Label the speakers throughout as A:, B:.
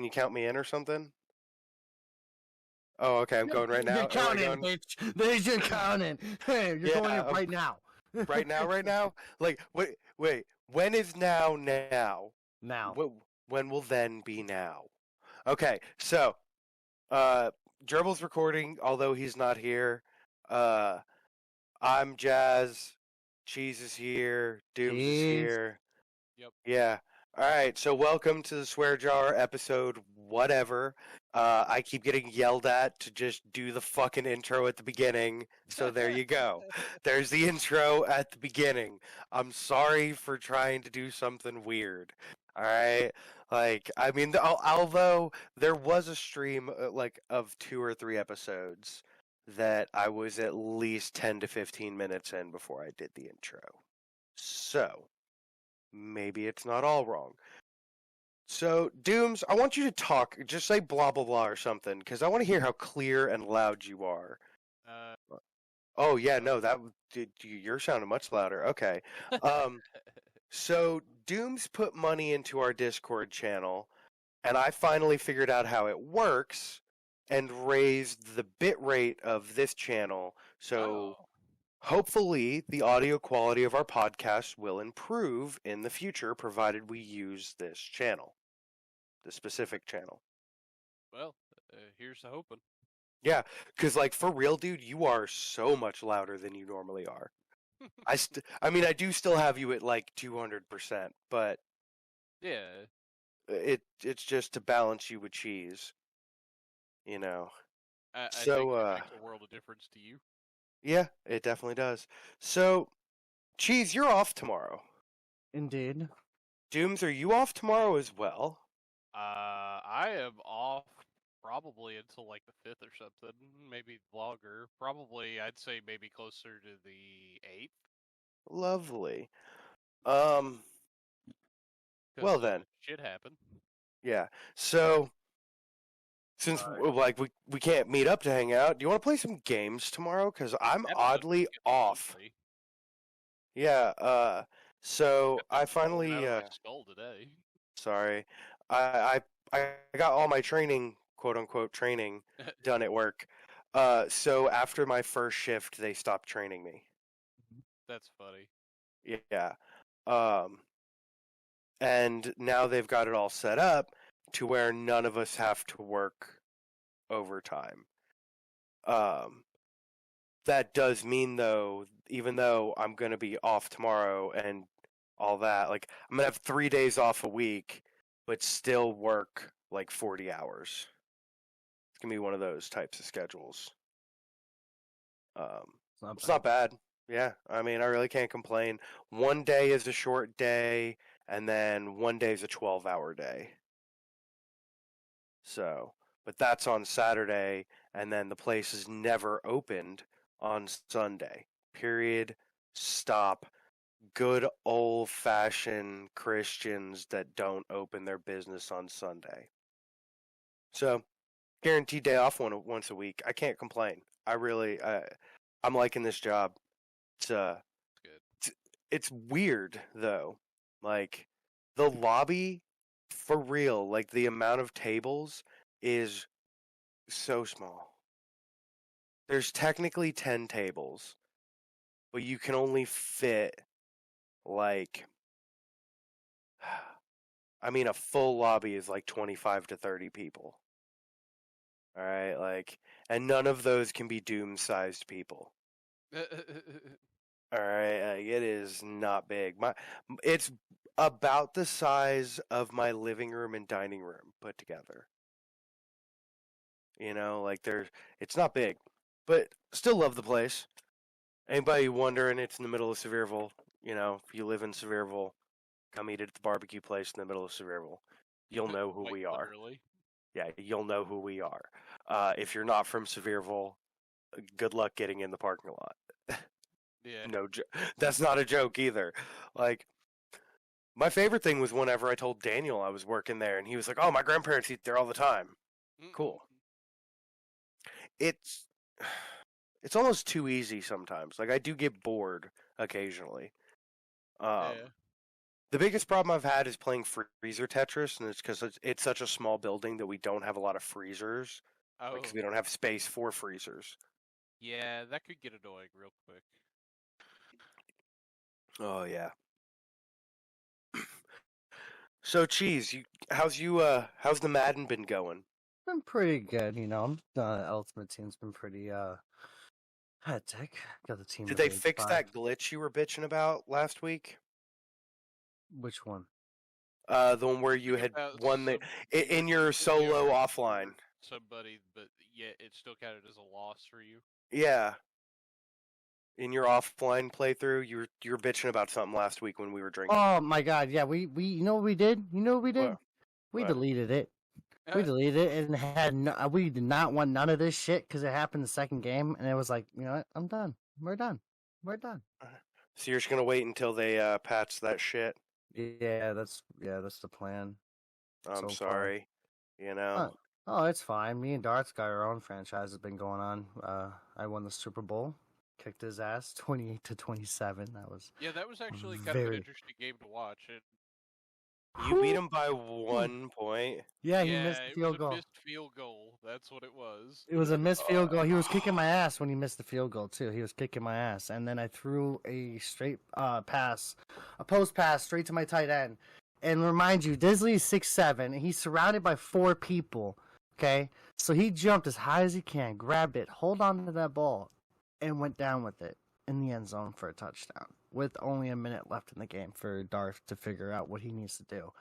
A: Can you count me in or something? Oh, okay. I'm going right now.
B: You're
A: Am I
B: counting,
A: going?
B: bitch. There's your counting. Hey, you're
A: Yeah,
B: going in right now.
A: right now, right now. Like, wait. When is now? Now.
B: Now.
A: When will then be now? Okay, so Gerbil's recording, although he's not here. I'm Jazz. Cheese is here. Dooms is
B: Jeez.
A: here.
C: Yep.
A: Yeah. All right. So welcome to the Swear Jar episode. Whatever. I keep getting yelled at to just do the fucking intro at the beginning. So there you go. There's the intro at the beginning. I'm sorry for trying to do something weird. All right. Like, I mean, although there was a stream like of 2 or 3 episodes that I was at least 10 to 15 minutes in before I did the intro. So maybe it's not all wrong. So, Dooms, I want you to talk. Just say blah, blah, blah or something, because I want to hear how clear and loud you are. Oh, yeah, no, you're sounding much louder. Okay. So, Dooms put money into our Discord channel, and I finally figured out how it works and raised the bit rate of this channel. So, hopefully, the audio quality of our podcast will improve in the future, provided we use this channel, the specific channel.
C: Well, here's to hoping.
A: Yeah, because, like, for real, dude, you are so much louder than you normally are. I mean, I do still have you at, like, 200%, but
C: Yeah.
A: it's just to balance you with cheese, you know.
C: I
A: So,
C: think it makes a world of difference to you.
A: Yeah, it definitely does. So, Cheese, you're off tomorrow.
B: Indeed.
A: Dooms, are you off tomorrow as well?
C: I am off probably until like the 5th or something, maybe longer. Probably, I'd say maybe closer to the 8th.
A: Lovely.
C: 'Cause,
A: Well then.
C: shit happened.
A: Yeah. So, since like we can't meet up to hang out, do you want to play some games tomorrow? Because I'm oddly off. Yeah. So I finally.
C: Skull today.
A: Sorry. I got all my training, quote unquote training, done at work. So after my first shift, they stopped training me.
C: That's funny.
A: Yeah. And now they've got it all set up to where none of us have to work overtime. That does mean, though, even though I'm going to be off tomorrow and all that, like, I'm going to have 3 days off a week, but still work, like, 40 hours. It's going to be one of those types of schedules. It's not bad. Yeah, I mean, I really can't complain. One day is a short day, and then one day is a 12-hour day. So, but that's on Saturday, and then the place is never opened on Sunday. Period. Stop. Good old-fashioned Christians that don't open their business on Sunday. So, guaranteed day off once a week. I can't complain. I'm liking this job. It's weird though. Like the lobby, for real, like the amount of tables is so small. There's technically 10 tables, but you can only fit like I mean a full lobby is like 25 to 30 people. All right, like, and none of those can be Doom-sized people. All right, it is not big. It's about the size of my living room and dining room put together. You know, like it's not big, but still love the place. Anybody wondering, it's in the middle of Sevierville. You know, if you live in Sevierville, come eat at the barbecue place in the middle of Sevierville. You'll know who we are.
C: Literally?
A: Yeah, you'll know who we are. If you're not from Sevierville, good luck getting in the parking lot.
C: Yeah.
A: No, that's not a joke either. Like, my favorite thing was whenever I told Daniel I was working there, and he was like, "Oh, my grandparents eat there all the time." Cool. It's almost too easy sometimes. Like, I do get bored occasionally.
C: Yeah.
A: The biggest problem I've had is playing freezer Tetris, and it's because it's such a small building that we don't have a lot of freezers.
C: Oh,
A: Because we don't have space for freezers.
C: yeah, that could get annoying real quick.
A: Oh yeah. So, Cheese, how's the Madden been going?
B: Been pretty good, you know. Ultimate Team's been pretty hectic. Got the team.
A: Did
B: of
A: they
B: age
A: fix
B: 5.
A: that glitch you were bitching about last week?
B: Which one?
A: The one where you had
C: About
A: won the
C: some-
A: in your solo offline.
C: Somebody, but yeah, it still counted as a loss for you.
A: Yeah. In your offline playthrough, you were bitching about something last week when we were drinking.
B: Oh my god, yeah, we you know what we did? You know what we did?
A: What?
B: We
A: What?
B: deleted it. We deleted it and had we did not want none of this shit because it happened the second game, and it was like, you know what? I'm done. We're done. We're done.
A: So you're just gonna wait until they patch that shit?
B: Yeah, that's the plan.
A: I'm
B: So far.
A: sorry. You know.
B: Oh, it's fine. Me and Dart's got our own franchise has been going on. I won the Super Bowl, kicked his ass 28-27. That was
C: Yeah, that was actually kind of an
B: Very-
C: interesting game to watch.
A: You beat him by 1 point.
B: yeah. He
C: Yeah,
B: missed the
C: it
B: field
C: was a
B: goal.
C: missed field goal. That's what it was.
B: It was a missed field goal. He was kicking my ass when he missed the field goal too. He was kicking my ass, and then I threw a straight pass, a post pass straight to my tight end. And remind you, Disley is 6'7", and he's surrounded by 4 people. Okay, so he jumped as high as he can, grabbed it, hold on to that ball, and went down with it in the end zone for a touchdown. With only a minute left in the game for Darth to figure out what he needs to do.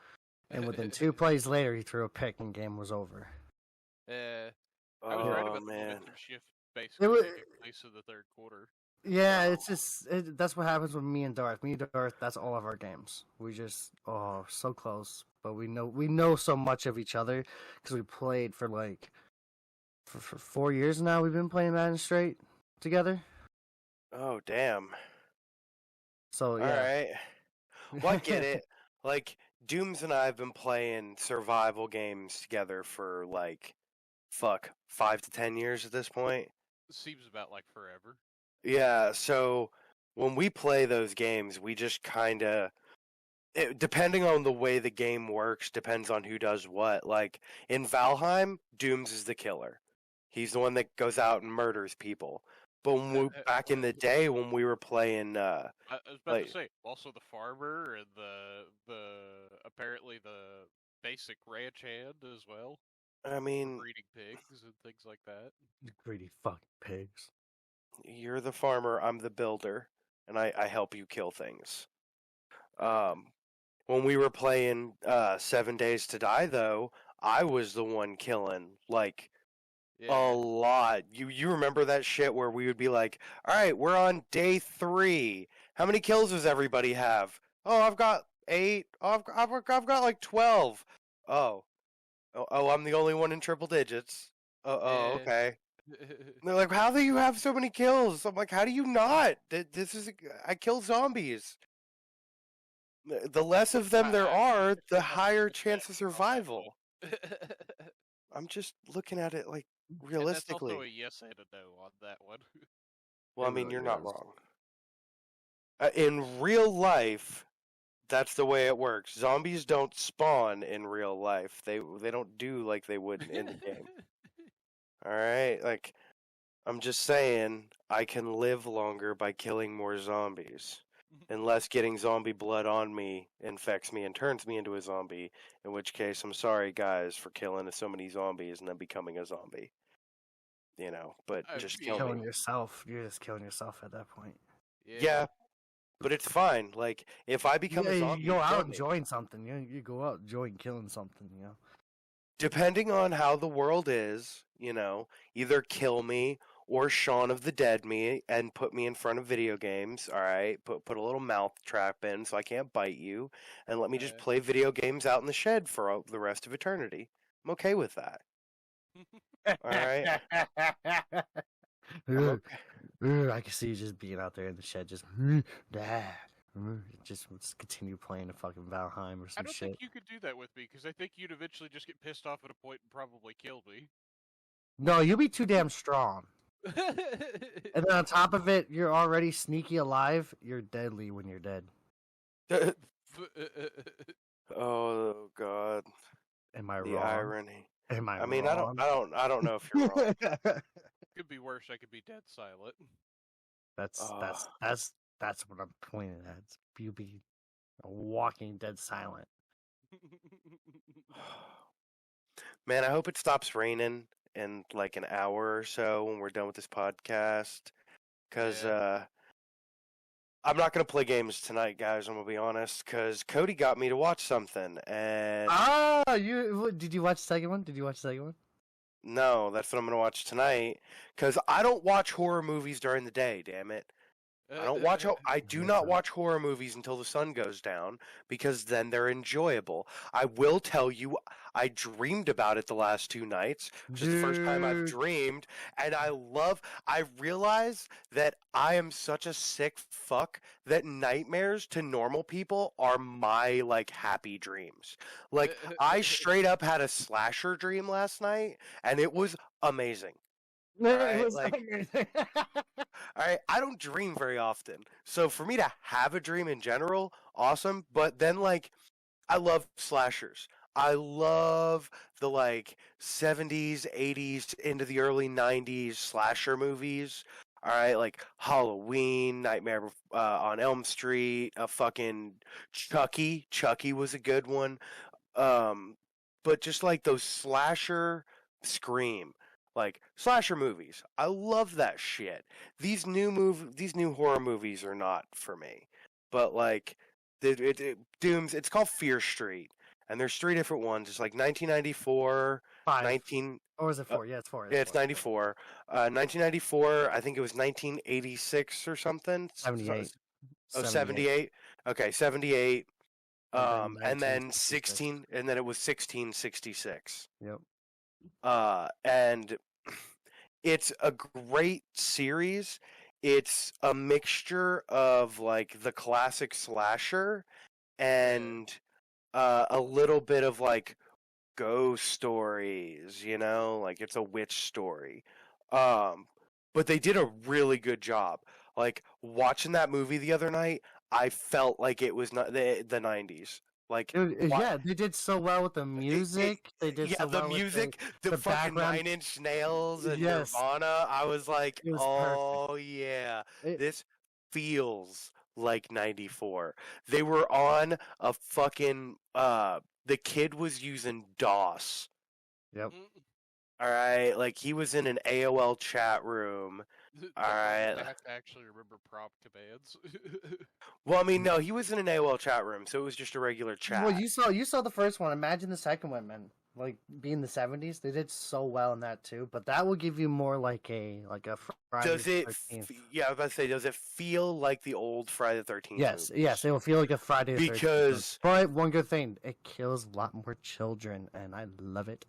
B: And within 2 plays later, he threw a pick and game was over.
C: I was right
A: Oh
C: about the
A: man.
C: momentum shift basically
B: was-
C: taking place in the third quarter.
B: Yeah, it's just that's what happens with me and Darth. Me and Darth, that's all of our games. We just so close, but we know so much of each other because we played for like for 4 years now. We've been playing Madden straight together.
A: Oh damn.
B: So
A: All
B: yeah,
A: right. Well, I get it. Like Dooms and I have been playing survival games together for like 5 to 10 years at this point.
C: Seems about like forever.
A: Yeah, so when we play those games, we just kind of, depending on the way the game works, depends on who does what. Like in Valheim, Dooms is the killer. He's the one that goes out and murders people. But back in the day when we were playing,
C: I was about
A: Like-
C: to say also the farmer and the apparently the basic ranch hand as well,
A: I mean,
C: breeding pigs and things like that.
B: greedy fucking pigs.
A: you're the farmer, I'm the builder, and I help you kill things. When we were playing 7 Days to Die, though, I was the one killing, like, a lot. You remember that shit where we would be like, all right, we're on day 3. How many kills does everybody have? Oh, I've got 8. Oh, I've got like 12. Oh, I'm the only one in triple digits. Oh,
C: Yeah.
A: okay. And they're like, how do you have so many kills? I'm like, how do you not? I kill zombies. The less of them there are, the higher chance of survival. I'm just looking at it like realistically.
C: And that's also a yes and a no on that one.
A: Well, I
B: It
A: mean,
B: really
A: you're not
B: is.
A: wrong. In real life, that's the way it works. Zombies don't spawn in real life. They don't do like they would in the game. All right, like I'm just saying, I can live longer by killing more zombies, unless getting zombie blood on me infects me and turns me into a zombie. In which case, I'm sorry, guys, for killing so many zombies and then becoming a zombie. You know, but just
C: yeah.
A: kill
B: Killing
A: me.
B: yourself. You're just killing yourself at that point.
A: Yeah, but it's fine. Like if I become a zombie,
B: you go
A: kill
B: out and
A: me.
B: join something. You go out and join killing something. You know.
A: Depending on how the world is, you know, either kill me or Shaun of the Dead me and put me in front of video games. All right, put a little mouth trap in so I can't bite you, and let me just
C: Okay.
A: play video games out in the shed for the rest of eternity. I'm okay with that. All right. I'm
B: Ugh,
A: okay.
B: ugh, I can see you just being out there in the shed, just just continue playing the fucking Valheim or
C: I
B: some
C: don't
B: shit.
C: think you could do that with me because I think you'd eventually just get pissed off at a point and probably kill me.
B: No, you'll be too damn strong. And then on top of it, you're already sneaky alive. You're deadly when you're dead.
A: Oh God,
B: Am I
A: the
B: wrong?
A: irony.
B: Am I
A: I mean,
B: wrong?
A: I don't know if you're wrong.
C: Could be worse. I could be dead silent.
B: that's
A: Uh,
B: that's that's that's what I'm pointing at. You be a walking dead silent.
A: Man, I hope it stops raining in like an hour or so when we're done with this podcast. Because
C: Yeah.
A: I'm not going to play games tonight, guys. I'm going to be honest. Because Cody got me to watch something. And
B: Did you watch the second one? Did you watch the second one?
A: no, that's what I'm going to watch tonight. Because I don't watch horror movies during the day, damn it. I do not watch horror movies until the sun goes down because then they're enjoyable. I will tell you, I dreamed about it the last 2 nights, which is the first time I've
B: Dude.
A: dreamed, and I realize that I am such a sick fuck that nightmares to normal people are my like happy dreams. Like I straight up had a slasher dream last night and it was amazing.
B: It
A: Alright,
B: was
A: like-
B: amazing.
A: Alright, I don't dream very often. So for me to have a dream in general, awesome. But then like I love slashers. I love the like 70s, 80s into the early 90s slasher movies. Alright, like Halloween, Nightmare on Elm Street, a fucking Chucky. Chucky was a good one. But just like those slasher Scream. Like slasher movies, I love that shit. These new horror movies are not for me. But like, Dooms. It's called Fear Street, and there's 3 different ones. It's like 1994,
B: 5.
A: 19.
B: Or is it 4? Yeah, it's 4.
A: Yeah, it's 94. 1994. I think it was 1986 or something.
B: 78.
A: Oh, 78. Okay, 78.
B: And then
A: And then
B: 1966.
A: 16, and then it was 1666.
B: Yep.
A: And it's a great series. It's a mixture of like the classic slasher and a little bit of like ghost stories, you know, like it's a witch story. But they did a really good job. Like watching that movie the other night, I felt like it was not the 90s. Like
B: Dude, yeah, they did so well with the music. They did
A: yeah,
B: so
A: the
B: well
A: music, the
B: the
A: fucking
B: background.
A: 9 Inch Nails and
B: Yes.
A: Nirvana. I was like,
B: It was
A: oh yeah,
B: It-
A: this feels like 94. They were on a fucking the kid was using DOS.
B: Yep.
A: All right, like he was in an AOL chat room. Alright.
C: I have to actually remember prompt commands.
A: Well, I mean, no, he was in an AOL chat room, so it was just a regular chat.
B: Well, you saw the first one. Imagine the second one, man. Like being the 70s, they did so well in that too. But that will give you more like a Friday
A: Does
B: the
A: it?
B: 13th.
A: Yeah, I was about to say, does it feel like the old Friday the 13th?
B: Yes,
A: movies?
B: yes, it will feel like a Friday the 13th.
A: Because
B: But one good thing, it kills a lot more children, and I love it.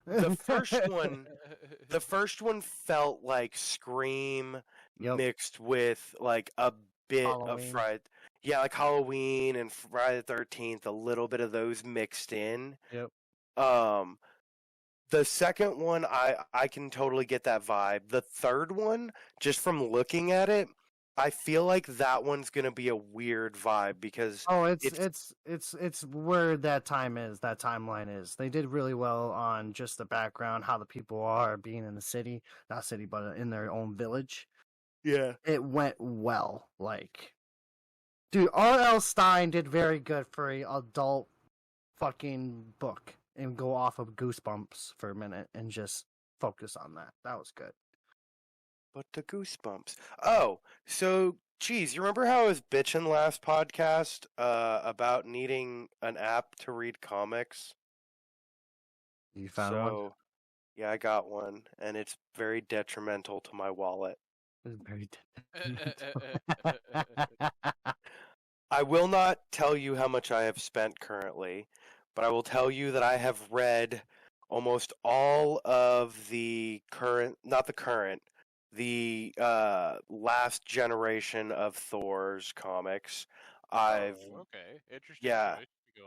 A: the first one felt like Scream
B: Yep.
A: mixed with like a bit of
B: Halloween.
A: Friday. Yeah, like Halloween and Friday the 13th, a little bit of those mixed in.
B: Yep.
A: The second one, I can totally get that vibe. The third one, just from looking at it, I feel like that one's gonna be a weird vibe because
B: Oh, it's where that timeline is. They did really well on just the background, how the people are being in the city, not city, but in their own village.
A: yeah,
B: It went well. Like, dude, R.L. Stein did very good for a adult fucking book, and go off of Goosebumps for a minute and just focus on that. That was good.
A: but the Goosebumps. Oh, so geez, you remember how I was bitching last podcast about needing an app to read comics?
B: You found one.
A: So, yeah, I got one, and it's very detrimental to my wallet.
B: It was very
A: I will not tell you how much I have spent currently, but I will tell you that I have read almost all of the last generation of Thor's comics. I've
C: Oh, okay, interesting.
A: yeah.
C: choice to go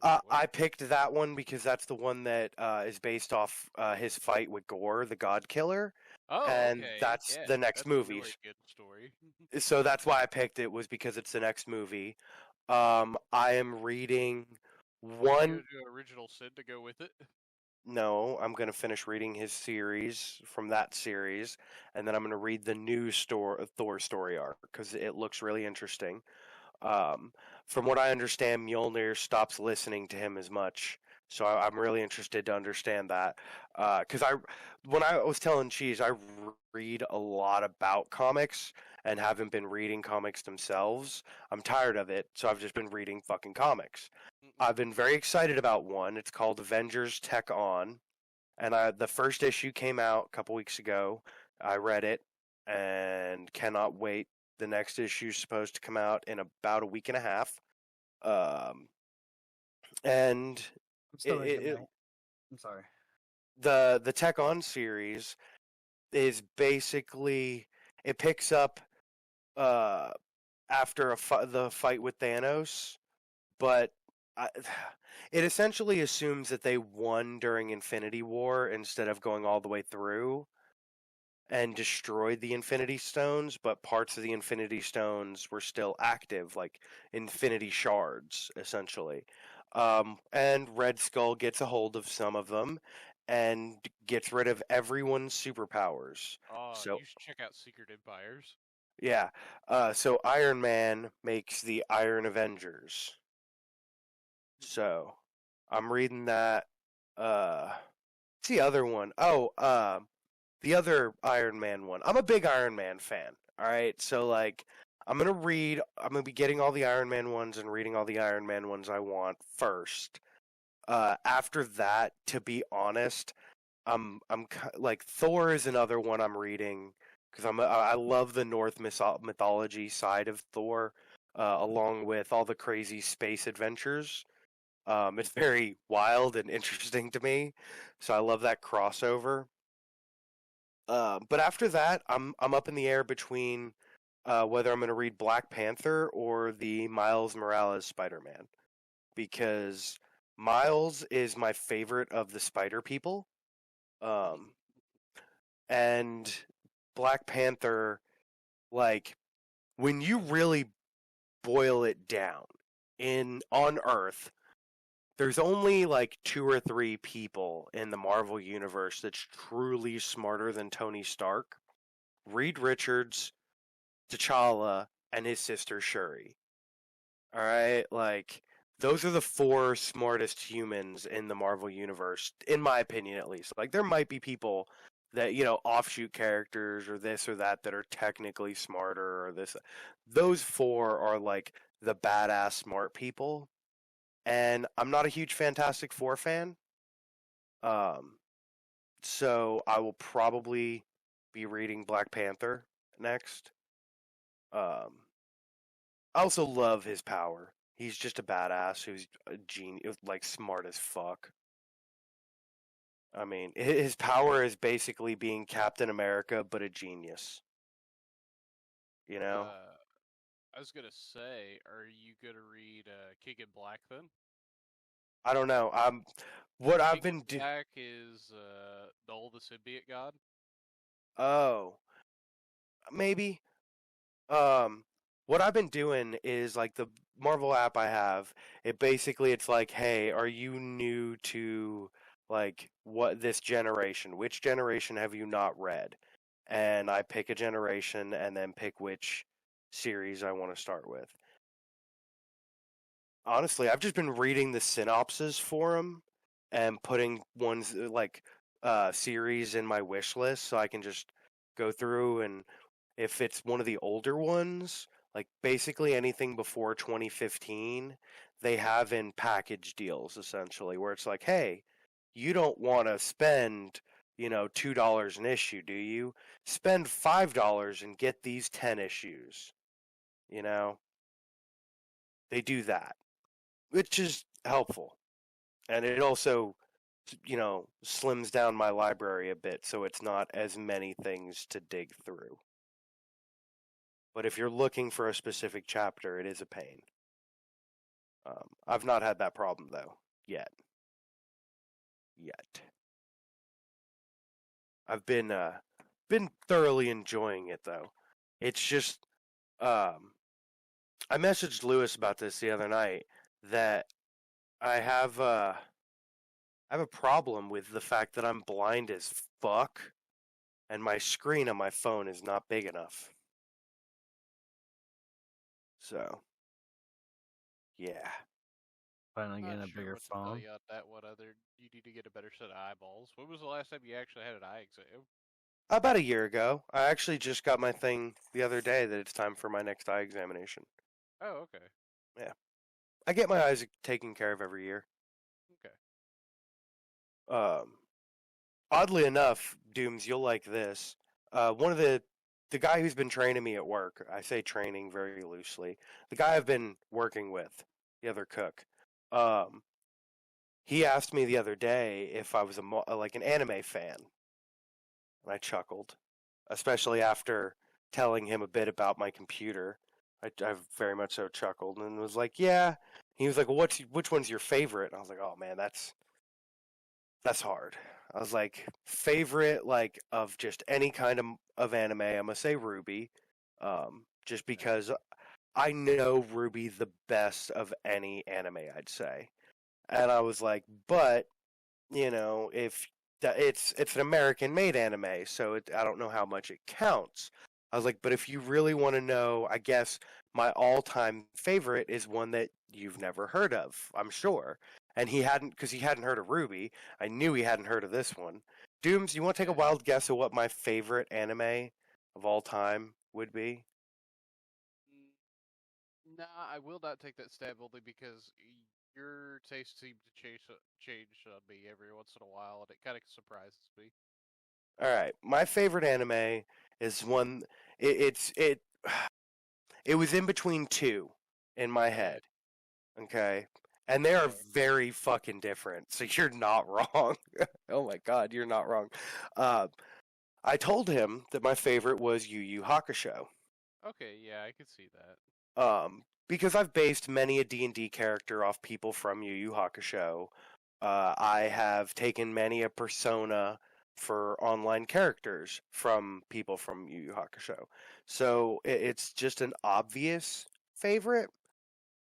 C: along with.
A: I picked that one because that's the one that is based off his fight with Gore, the God Killer.
C: Oh,
A: and
C: okay,
A: that's
C: yeah,
A: the next
C: that's a
A: movie.
C: really good story.
A: So that's why I picked it, was because it's the next movie. I am reading
C: Are you
A: one.
C: gonna do Original Sin to go with it?
A: No, I'm gonna finish reading his series from that series, and then I'm gonna read the new Thor story arc because it looks really interesting. Um, from what I understand, Mjolnir stops listening to him as much, so I'm really interested to understand that. Because when I was telling Cheese, I read a lot about comics and haven't been reading comics themselves. I'm tired of it, so I've just been reading fucking comics. I've been very excited about one. It's called Avengers Tech On, and the first issue came out a couple weeks ago. I read it and cannot wait. The next issue is supposed to come out in about a week and a half. Um, and
B: I'm
A: it,
B: still
A: it,
B: making my.
A: it,
B: I'm sorry.
A: the Tech On series is basically it picks up uh, after the fight with Thanos, but I, it essentially assumes that they won during Infinity War instead of going all the way through and destroyed the Infinity Stones, but parts of the Infinity Stones were still active, like Infinity Shards, essentially. And Red Skull gets a hold of some of them and gets rid of everyone's superpowers. So,
C: You should check out Secret Empires.
A: yeah. So Iron Man makes the Iron Avengers. So, I'm reading that. What's the other one? Oh, the other Iron Man one. I'm a big Iron Man fan. All right, so like I'm gonna be getting all the Iron Man ones and reading all the Iron Man ones I want first. After that, to be honest, like Thor is another one I'm reading because I love the North mythology side of Thor, along with all the crazy space adventures. It's very wild and interesting to me, so I love that crossover. But after that, I'm up in the air between whether I'm going to read Black Panther or the Miles Morales Spider-Man because Miles is my favorite of the Spider people, um, and Black Panther, like when you really boil it down in on Earth, there's only like two or three people in the Marvel universe that's truly smarter than Tony Stark. Reed Richards, T'Challa, and his sister Shuri. All right, like those are the four smartest humans in the Marvel universe, in my opinion, at least. Like there might be people that offshoot characters or this or that that are technically smarter or this. Those four are like the badass smart people, and I'm not a huge Fantastic Four fan. Um, so I will probably be reading Black Panther next. Um, I also love his power. He's just a badass who's a genius, like smart as fuck. I mean, his power is basically being Captain America, but a genius. You know?
C: I was gonna say, are you gonna read King in Black then?
A: I don't know. What I've
C: King in
A: been do.
C: Black is Null the symbiote god.
A: Oh, maybe. Um, what I've been doing is like the Marvel app I have. It's like, hey, are you new to like what this generation? Which generation have you not read? And I pick a generation and then pick which series I want to start with. Honestly, I've just been reading the synopses for them and putting ones like series in my wish list so I can just go through, and if it's one of the older ones, like basically anything before 2015, they have in package deals essentially where it's like, hey, you don't want to spend, $2 an issue, do you? Spend $5 and get these 10 issues. You know, they do that, which is helpful. And it also, slims down my library a bit so it's not as many things to dig through. But if you're looking for a specific chapter, it is a pain. I've not had that problem though yet. Yet I've been thoroughly enjoying it though. It's just um, I messaged Lewis about this the other night that I have a problem with the fact that I'm blind as fuck and my screen on my phone is not big enough. So, yeah.
B: Finally
C: Not
B: getting a
C: sure
B: bigger
C: what to tell
B: phone.
C: you on that one. Other, you need to get a better set of eyeballs. When was the last time you actually had an eye exam?
A: About a year ago, I actually just got my thing the other day that it's time for my next eye examination.
C: Oh, okay.
A: I get my eyes taken care of every year.
C: Okay.
A: Um, Oddly enough, Dooms, you'll like this. One of the guy who's been training me at work, I say training very loosely, the guy I've been working with, the other cook, um, he asked me the other day if I was like an anime fan, and I chuckled, especially after telling him a bit about my computer. I very much so chuckled and was like, "Yeah." He was like, "Well, which one's your favorite?" And I was like, "Oh man, that's hard." I was like, favorite like of just any kind of anime. I'm gonna say Ruby, just because I know Ruby the best of any anime. I'd say, and I was like, but if it's an American made anime, so I don't know how much it counts. I was like, but if you really want to know, I guess my all-time favorite is one that you've never heard of, I'm sure. And because he hadn't heard of Ruby. I knew he hadn't heard of this one. Dooms, you want to take a
C: Yeah.
A: wild guess at what my favorite anime of all time would be?
C: Nah, I will not take that stab only because your taste seems to change on me every once in a while, and it kind of surprises me.
A: All right, my favorite anime is one. It it was in between two in my
C: Okay.
A: head. Okay. And they are
C: Okay.
A: very fucking different. So you're not wrong. Oh my god, you're not wrong. Uh, I told him that my favorite was Yu Yu Hakusho.
C: Okay. Yeah, I can see that.
A: Because I've based many a D&D character off people from Yu Yu Hakusho. I have taken many a persona for online characters from people from Yu Yu Hakusho. So it's just an obvious favorite.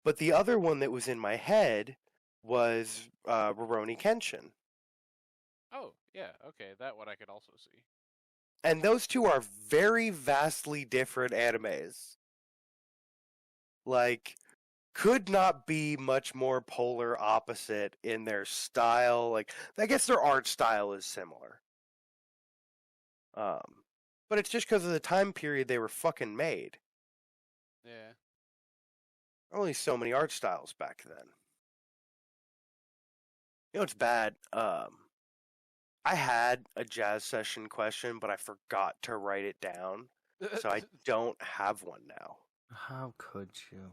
A: But the other one that was in my head was Rurouni Kenshin.
C: Oh, yeah. Okay, that one I can also see.
A: And those two are very vastly different animes. Like, could not be much more polar opposite in their style. Like, I guess their art style is similar. But it's just because of the time period they were fucking made.
C: Yeah.
A: Only so many art styles back then. You know what's bad? I had a jazz session question, but I forgot to write it down. So I don't have one now.
B: How could you?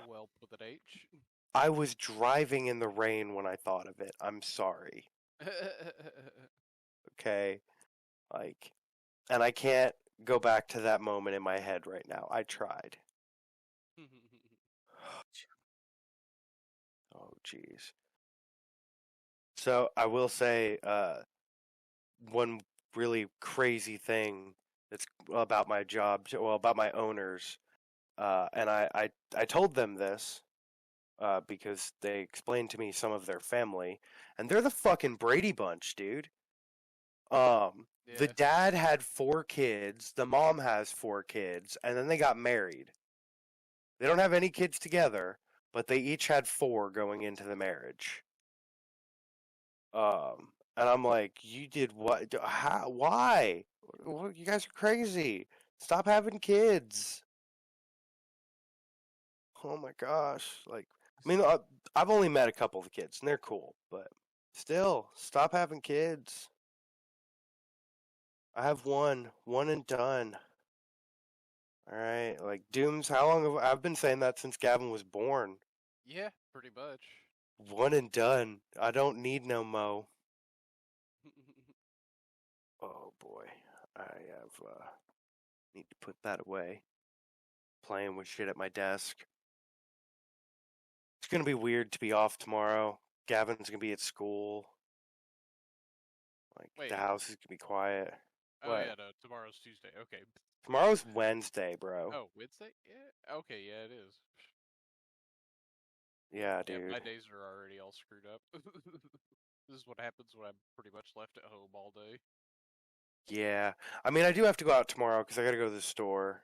C: Whelp with an H.
A: I was driving in the rain when I thought of it. I'm sorry. Okay? Like, and I can't go back to that moment in my head right now. I tried. Oh, jeez. So I will say, one really crazy thing that's about my job, well, about my owners, and I told them this because they explained to me some of their family, and they're the fucking Brady Bunch, dude. The
C: Yeah.
A: dad had 4 kids, the mom has 4 kids, and then they got married. They don't have any kids together, but they each had 4 going into the marriage. And I'm like, you did what? How? Why? You guys are crazy. Stop having kids. Oh my gosh. Like, I mean, I've only met a couple of kids, and they're cool, but still, stop having kids. I have one and done. All right, like Dooms. How long have I've been saying that since Gavin was born?
C: Yeah, pretty much.
A: One and done. I don't need no mo. Oh boy, I have need to put that away. Playing with shit at my desk. It's gonna be weird to be off tomorrow. Gavin's gonna be at school. Like
C: Wait.
A: the house is gonna be quiet.
C: Oh
A: What?
C: yeah, no. Tomorrow's Tuesday. Okay.
A: Tomorrow's Wednesday, bro.
C: Oh, Wednesday? Yeah. Okay, yeah, it is.
A: Yeah,
C: Yeah,
A: dude.
C: my days are already all screwed up. This is what happens when I'm pretty much left at home all day.
A: Yeah. I mean, I do have to go out tomorrow because I gotta go to the store.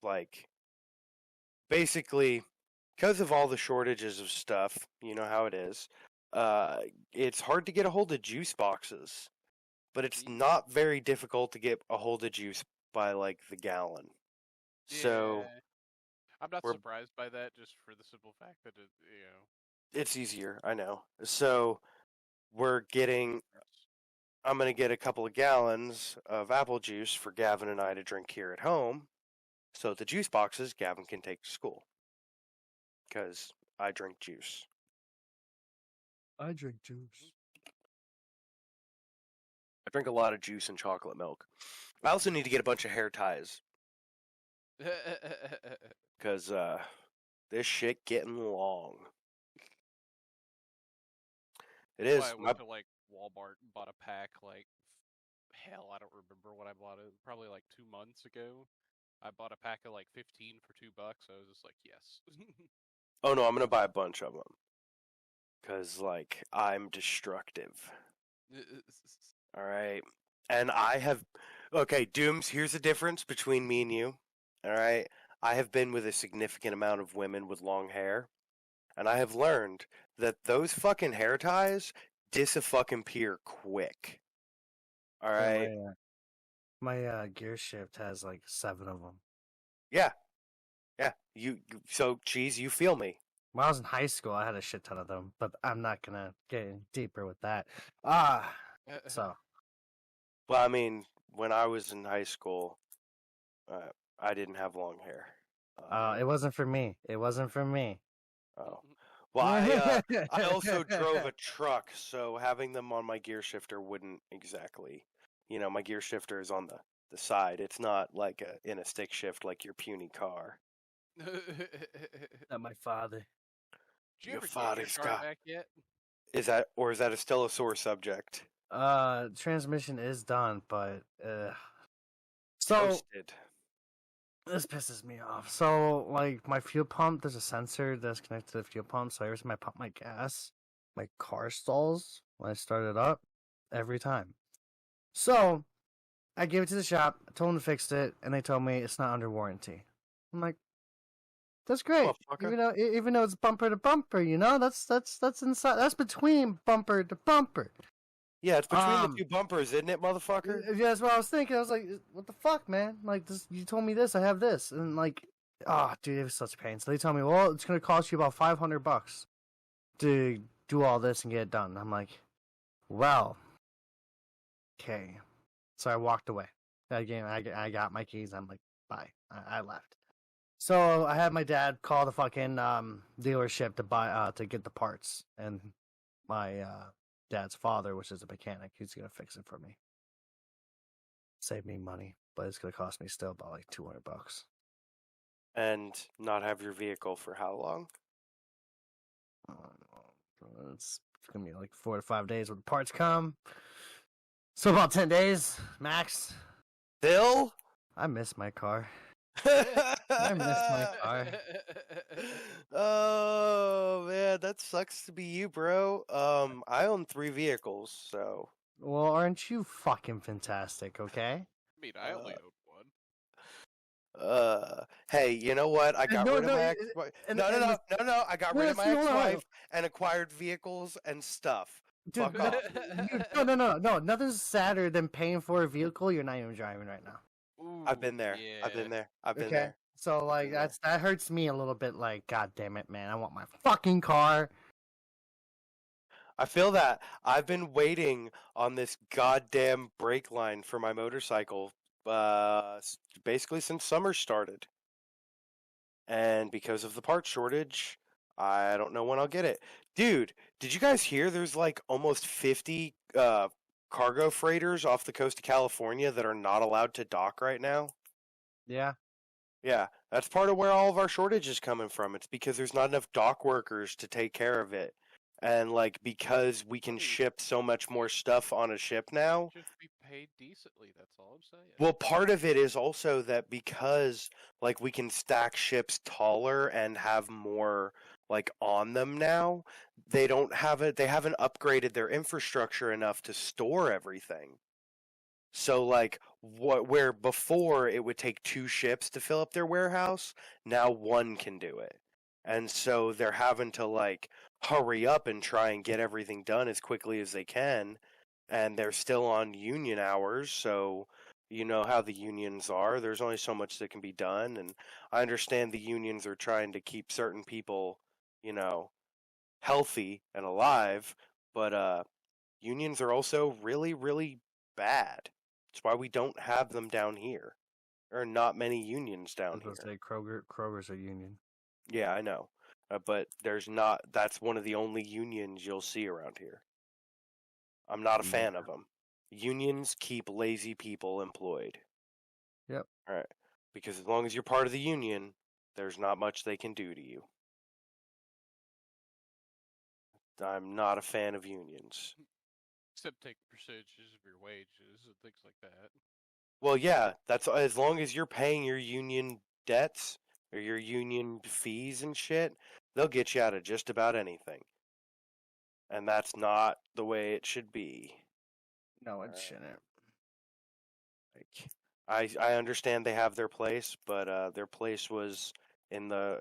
A: Like, basically, because of all the shortages of stuff, you know how it is, it's hard to get a hold of juice boxes. But it's
C: Yeah.
A: not very difficult to get a hold of juice by, like, the gallon. So,
C: Yeah. I'm not
A: we're
C: surprised by that, just for the simple fact that it,
A: it's easier, I know. So, we're getting I'm going to get a couple of gallons of apple juice for Gavin and I to drink here at home. So the juice boxes Gavin can take to school. Because I drink juice.
B: I drink juice.
A: I drink a lot of juice and chocolate milk. I also need to get a bunch of hair ties. Because this shit getting long. It is.
C: I went to like Walmart and bought a pack. Like, hell, I don't remember when I bought it. Probably like 2 months ago. I bought a pack of like 15 for $2. I was just like, yes.
A: Oh no, I'm going to buy a bunch of them. Because, like, I'm destructive. Alright. And I have. Okay, Dooms, here's the difference between me and you. Alright? I have been with a significant amount of women with long hair. And I have learned that those fucking hair ties dis-a-fucking-peer quick. Alright?
B: My gear shift has like 7 of them.
A: Yeah. So, Cheese, you feel me.
B: When I was in high school, I had a shit ton of them, but I'm not gonna get any deeper with that. So.
A: Well, I mean, when I was in high school, I didn't have long hair.
B: It wasn't for me. It wasn't for me.
A: Oh. Well, I also drove a truck, so having them on my gear shifter wouldn't exactly. You know, my gear shifter is on the side. It's not like in a stick shift like your puny car.
B: Not my father.
C: Did you
A: Your
C: ever get
A: father's
C: your car
A: got-
C: back yet?
A: Is that still a sore subject?
B: Transmission is done, but so
A: Toasted.
B: this pisses me off. So, like, my fuel pump, there's a sensor that's connected to the fuel pump. So every time I pump my gas, my car stalls when I start it up every time. So I gave it to the shop, I told them to fix it, and they told me it's not under warranty. I'm like, that's great.
A: Motherfucker.
B: Even though it's bumper to bumper, that's inside. That's between bumper to bumper.
A: Yeah, it's between the two bumpers, isn't it, motherfucker?
B: Yeah, that's what I was thinking. I was like, what the fuck, man? Like, this, you told me this, I have this. And like, dude, it was such a pain. So they told me, well, it's going to cost you about $500 to do all this and get it done. I'm like, well, okay. So I walked away. Again, I got my keys. I'm like, bye. I left. So I had my dad call the fucking dealership to buy to get the parts, and my dad's father, which is a mechanic, he's gonna fix it for me. Save me money, but it's gonna cost me still about like $200.
A: And not have your vehicle for how long?
B: It's gonna be like 4 to 5 days when the parts come. So about 10 days max.
A: Still?
B: I miss my car.
A: I
B: miss my car.
A: Oh man, that sucks to be you, bro. I own 3 vehicles, so.
B: Well, aren't you fucking fantastic? Okay.
C: I mean, I only own one.
A: Hey, you know what? I got rid of my ex-wife. No. I got rid of my ex-wife and acquired vehicles and stuff.
B: Dude,
A: Fuck off.
B: No. Nothing's sadder than paying for a vehicle you're not even driving right now.
C: Ooh,
A: I've been there.
C: Yeah.
A: I've been there. I've been
B: Okay.
A: there.
B: So like that hurts me a little bit. Like, god damn it, man! I want my fucking car.
A: I feel that. I've been waiting on this goddamn brake line for my motorcycle, basically since summer started. And because of the part shortage, I don't know when I'll get it. Dude, did you guys hear there's like almost 50 cargo freighters off the coast of California that are not allowed to dock right now?
B: Yeah.
A: Yeah, that's part of where all of our shortage is coming from. It's because there's not enough dock workers to take care of it. And like because we can ship so much more stuff on a ship now.
C: Just be paid decently. That's all I'm saying.
A: Well, part of it is also that because like we can stack ships taller and have more like on them now, they don't have it. They haven't upgraded their infrastructure enough to store everything. So like where before it would take 2 ships to fill up their warehouse, now one can do it. And so they're having to like hurry up and try and get everything done as quickly as they can. And they're still on union hours, so you know how the unions are. There's only so much that can be done, and I understand the unions are trying to keep certain people, you know, healthy and alive, but unions are also really, really bad. That's why we don't have them down here. There are not many unions
B: I
A: down
B: was gonna
A: here.
B: say Kroger's a union.
A: Yeah, I know. But there's not, that's one of the only unions you'll see around here. I'm not a fan of them. Unions keep lazy people employed.
B: Yep.
A: All right. Because as long as you're part of the union, there's not much they can do to you. I'm not a fan of unions.
C: Except take percentages of your wages and things like that.
A: Well, yeah, that's as long as you're paying your union debts or your union fees and shit, they'll get you out of just about anything. And that's not the way it should be.
B: No, it shouldn't.
A: Like, I understand they have their place, but their place was in the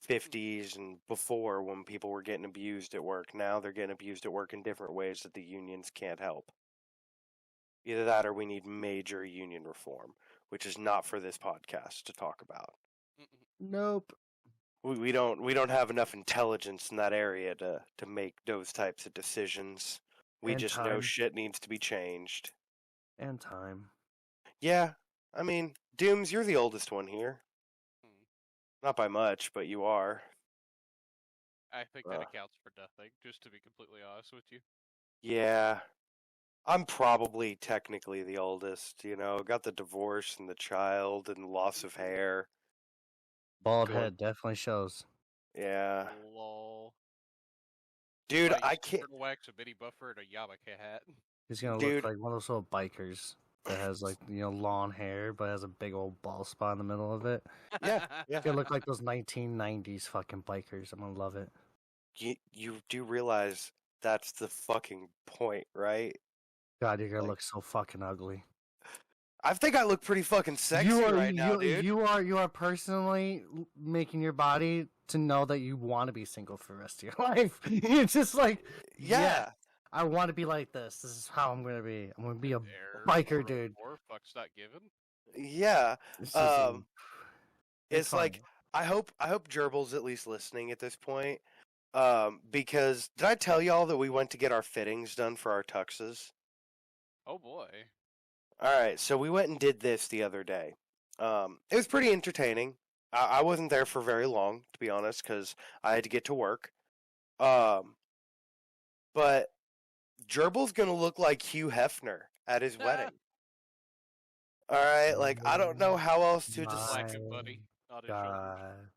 A: 50s and before when people were getting abused at work. Now they're getting abused at work in different ways that the unions can't help. Either that or we need major union reform, which is not for this podcast to talk about.
B: Nope.
A: We don't have enough intelligence in that area to make those types of decisions. We
B: And
A: just know
B: time.
A: shit needs to be changed.
B: And time.
A: Yeah, I mean, Dooms, you're the oldest one here. Not by much, but you are.
C: I think that accounts for nothing, just to be completely honest with you.
A: Yeah. I'm probably technically the oldest, got the divorce and the child and loss of hair.
B: Bald
A: Going-
B: head definitely shows.
A: Yeah.
C: Lol.
A: Dude,
C: Like,
A: I can't.
C: wax, a mini buffer, and a yarmulke hat.
B: He's gonna
A: Dude.
B: look like one of those little bikers that has like long hair but has a big old bald spot in the middle of it.
A: Yeah.
B: He's gonna look like those 1990s fucking bikers. I'm gonna love it.
A: You do realize that's the fucking point, right?
B: God, you're gonna
A: Like-
B: look so fucking ugly.
A: I think I look pretty fucking sexy right now, dude.
B: You are personally making your body to know that you want to be single for the rest of your life. It's just like,
A: Yeah.
B: I want to be like this. This is how I'm gonna be. I'm gonna be a
C: There,
B: biker, dude.
C: Or fuck's not given.
A: Yeah.
B: It's just,
A: It's
B: fun.
A: like I hope Gerbil's at least listening at this point. Because did I tell y'all that we went to get our fittings done for our tuxes?
C: Oh boy.
A: All right, so we went and did this the other day. It was pretty entertaining. I wasn't there for very long, to be honest, because I had to get to work. But Gerbil's gonna look like Hugh Hefner at his wedding. All right, like I don't know how else to
C: Black
A: describe.
C: and buddy on his shoulders.
B: God.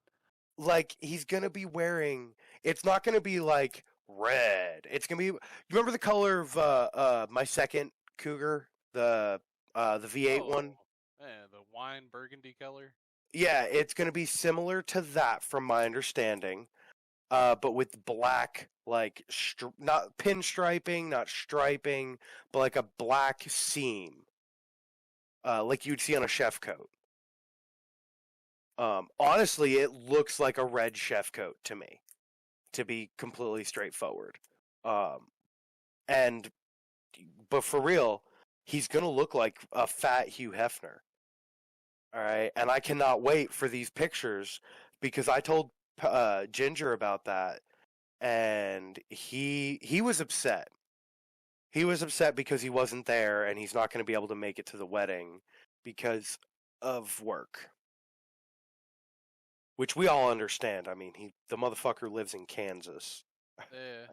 A: Like he's gonna be wearing. It's not gonna be like red. It's gonna be. You remember the color of my second Cougar, the V8 one?
C: Yeah, the wine burgundy color.
A: Yeah, it's gonna be similar to that, from my understanding, but with black, like not pinstriping, not striping, but like a black seam, like you'd see on a chef coat. Honestly, it looks like a red chef coat to me, to be completely straightforward. But for real, he's gonna look like a fat Hugh Hefner. All right, and I cannot wait for these pictures because I told Ginger about that, and he was upset. He was upset because he wasn't there, and he's not going to be able to make it to the wedding because of work. Which we all understand. I mean, the motherfucker lives in Kansas.
C: Yeah.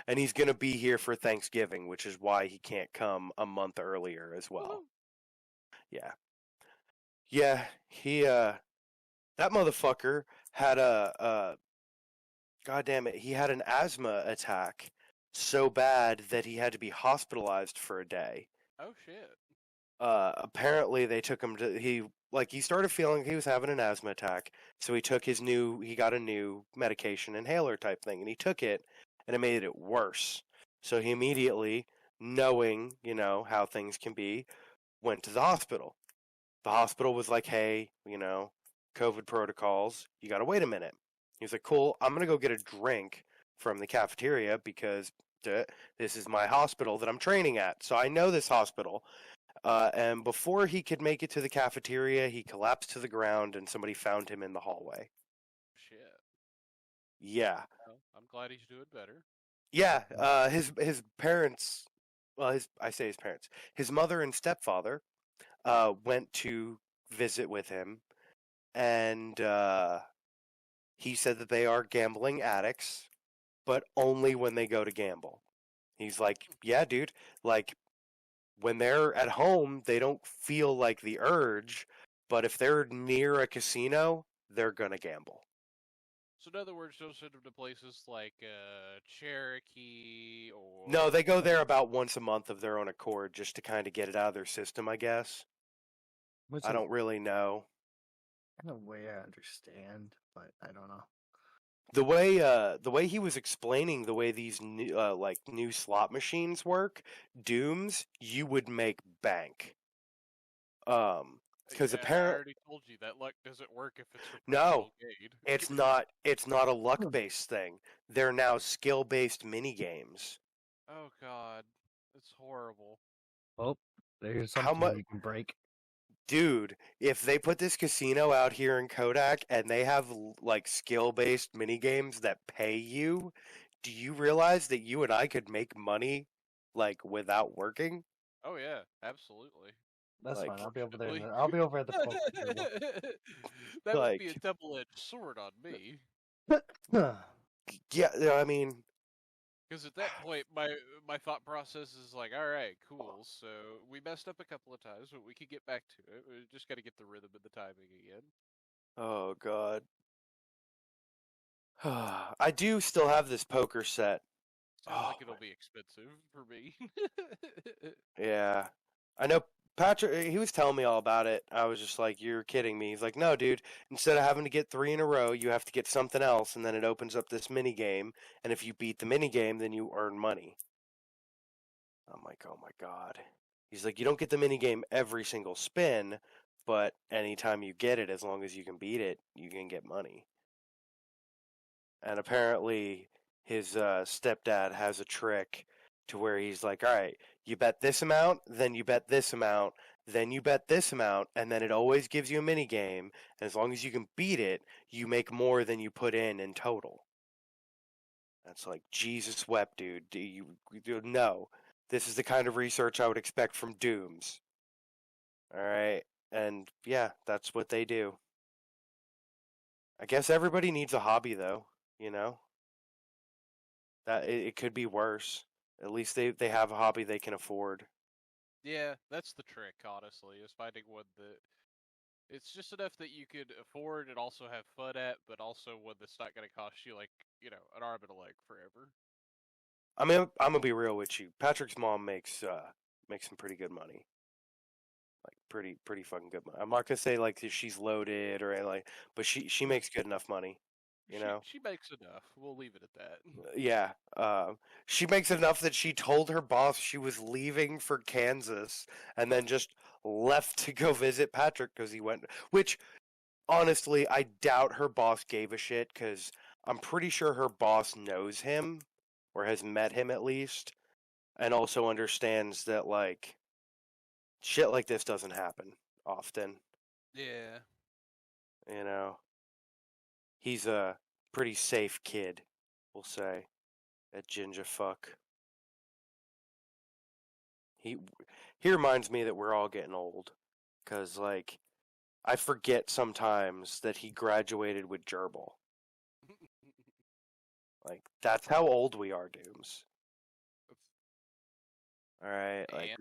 A: And he's going to be here for Thanksgiving, which is why he can't come a month earlier as well.
C: Woohoo.
A: Yeah. Yeah, that motherfucker had God damn it, he had an asthma attack so bad that he had to be hospitalized for a day
C: Oh shit.
A: Apparently they took him to he started feeling he was having an asthma attack, so he got a new medication inhaler type thing, and he took it, and it made it worse. So he immediately, knowing how things can be, went to the hospital. The hospital was like, hey, COVID protocols, you gotta wait a minute. He was like, cool, I'm gonna go get a drink from the cafeteria because this is my hospital that I'm training at, so I know this hospital. And before he could make it to the cafeteria, he collapsed to the ground, and somebody found him in the hallway.
C: Shit.
A: Yeah,
C: Well, I'm glad he's doing better.
A: yeah. His parents, well, I say his parents, his mother and stepfather, went to visit with him, and he said that they are gambling addicts, but only when they go to gamble. He's like, yeah, dude, like when they're at home, they don't feel like the urge, but if they're near a casino, they're gonna gamble.
C: So in other words, don't send him to places like Cherokee or.
A: No, they go there about once a month of their own accord just to kind of get it out of their system, I guess.
B: Which
A: I
B: is
A: don't really know.
B: in a way I understand, but I don't know.
A: The way he was explaining the way these new slot machines work, Dooms, you would make bank. Because
C: Yeah, I
A: apparently
C: already told you that luck doesn't work if it's for
A: no,
C: personal gain.
A: it's not a luck based thing. They're now skill based mini games.
C: Oh god, it's horrible.
B: Oh, there's
A: How
B: something
A: much,
B: you can break.
A: dude? If they put this casino out here in Kodak and they have like skill based mini games that pay you, do you realize that you and I could make money like without working?
C: Oh yeah, absolutely.
B: That's
A: Like-
B: fine. I'll be over there.
C: Unfortunately.
B: I'll be over at the poker table.
C: That would be a
A: Like-
C: double-edged sword on me.
A: Yeah, I mean,
C: Because at that point, my thought process is like, all right, cool. So we messed up a couple of times, but we could get back to it. We just got to get the rhythm and the timing again.
A: oh god. I do still have this poker set.
C: Sounds
A: Oh
C: like it'll
A: my-
C: be expensive for me.
A: Yeah. I know Patrick, he was telling me all about it. I was just like, you're kidding me. He's like, no, dude, instead of having to get 3 in a row, you have to get something else, and then it opens up this mini game, and if you beat the mini game, then you earn money. I'm like, oh my god. He's like, you don't get the mini game every single spin, but anytime you get it, as long as you can beat it, you can get money. And apparently, his stepdad has a trick to where he's like, all right, you bet this amount, then you bet this amount, then you bet this amount, and then it always gives you a mini game. And as long as you can beat it, you make more than you put in total. That's like, Jesus wept, dude. No, this is the kind of research I would expect from Dooms. All right, and yeah, that's what they do. I guess everybody needs a hobby, though. That it could be worse. At least they have a hobby they can afford.
C: Yeah, that's the trick, honestly, is finding one that it's just enough that you could afford and also have fun at, but also one that's not going to cost you like an arm and a leg forever.
A: I mean, I'm gonna be real with you. Patrick's mom makes some pretty good money. Like pretty fucking good money. I'm not gonna say like she's loaded or anything, like, but she makes good enough money.
C: She makes enough. We'll leave it at that.
A: Yeah. She makes enough that she told her boss she was leaving for Kansas and then just left to go visit Patrick because he went. Which, honestly, I doubt her boss gave a shit because I'm pretty sure her boss knows him or has met him at least and also understands that, like, shit like this doesn't happen often.
C: Yeah.
A: He's a pretty safe kid, we'll say, at Ginger Fuck. He reminds me that we're all getting old, cause like I forget sometimes that he graduated with Gerbil. Like that's how old we are, Dooms. All right, like,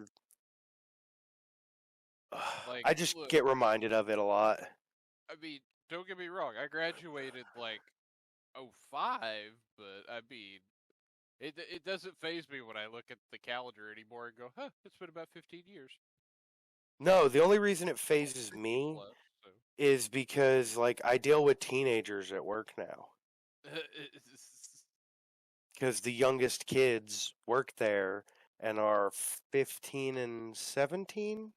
C: Like,
A: I just
C: look.
A: get reminded of it a lot.
C: I mean, don't get me wrong. I graduated like 05, but I mean, It doesn't phase me when I look at the calendar anymore and go, huh, it's been about 15 years.
A: No, the only reason it phases me
C: Left, so.
A: is because like I deal with teenagers at work now. Because the youngest kids work there and are 15 and 17.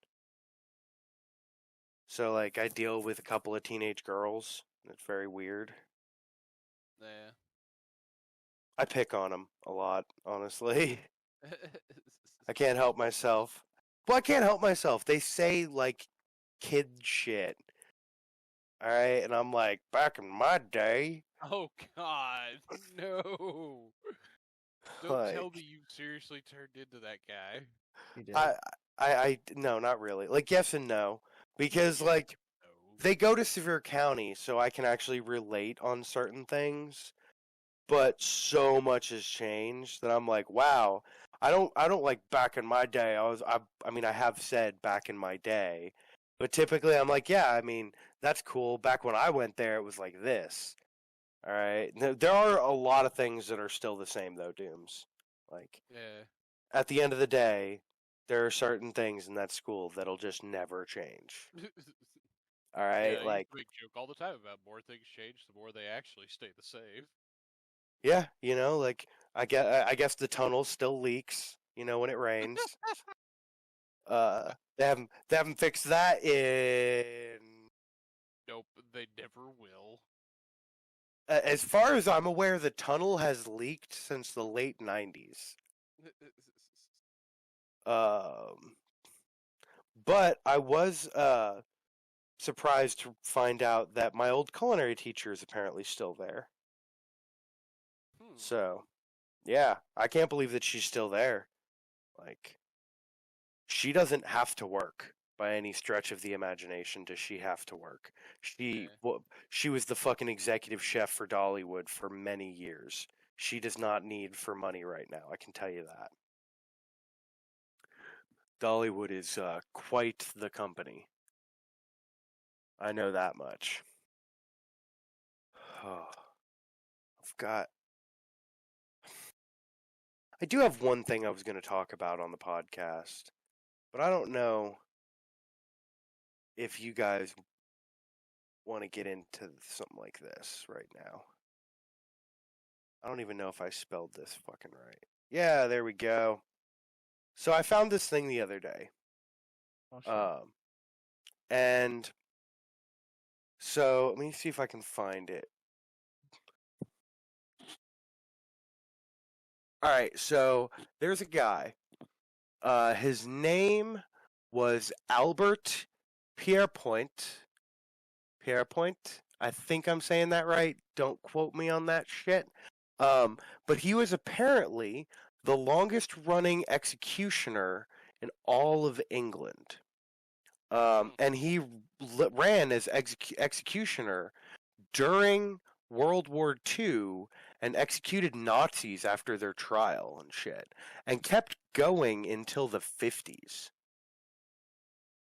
A: So like I deal with a couple of teenage girls. It's very weird.
C: Yeah.
A: I pick on them a lot, honestly. I can't help myself. Well, I can't help myself. They say like kid shit. All right, and I'm like, back in my day.
C: Oh God, no! Don't
A: Like,
C: tell me you seriously turned into that guy.
B: He did.
A: no, not really. Like, yes and no, because like
C: No.
A: they go to Sevier County, so I can actually relate on certain things. But so much has changed that I'm like, wow. I don't like back in my day. I mean, I have said back in my day, but typically I'm like, yeah. I mean, that's cool. Back when I went there, it was like this. All right. There are a lot of things that are still the same though, Dooms. Like
C: Yeah.
A: at the end of the day, there are certain things in that school that'll just never change. All right.
C: Yeah,
A: Like
C: you make joke all the time about more things change, the more they actually stay the same.
A: yeah, like I guess the tunnel still leaks, when it rains. They haven't fixed that in
C: Nope, they never will.
A: as far as I'm aware, the tunnel has leaked since the late 90s. But I was surprised to find out that my old culinary teacher is apparently still there. So, yeah, I can't believe that she's still there. Like, she doesn't have to work by any stretch of the imagination. Does she have to work? She was the fucking executive chef for Dollywood for many years. She does not need for money right now. I can tell you that. Dollywood is quite the company. I know that much. Oh, I do have one thing I was going to talk about on the podcast, but I don't know if you guys want to get into something like this right now. I don't even know if I spelled this fucking right. Yeah, there we go. So I found this thing the other day.
B: Oh, shit.
A: And so let me see if I can find it. All right, so there's a guy. His name was Albert Pierrepoint. Pierrepoint? I think I'm saying that right. Don't quote me on that shit. But he was apparently the longest running executioner in all of England. And he ran as executioner during World War II and executed Nazis after their trial and shit, and kept going until the 50s.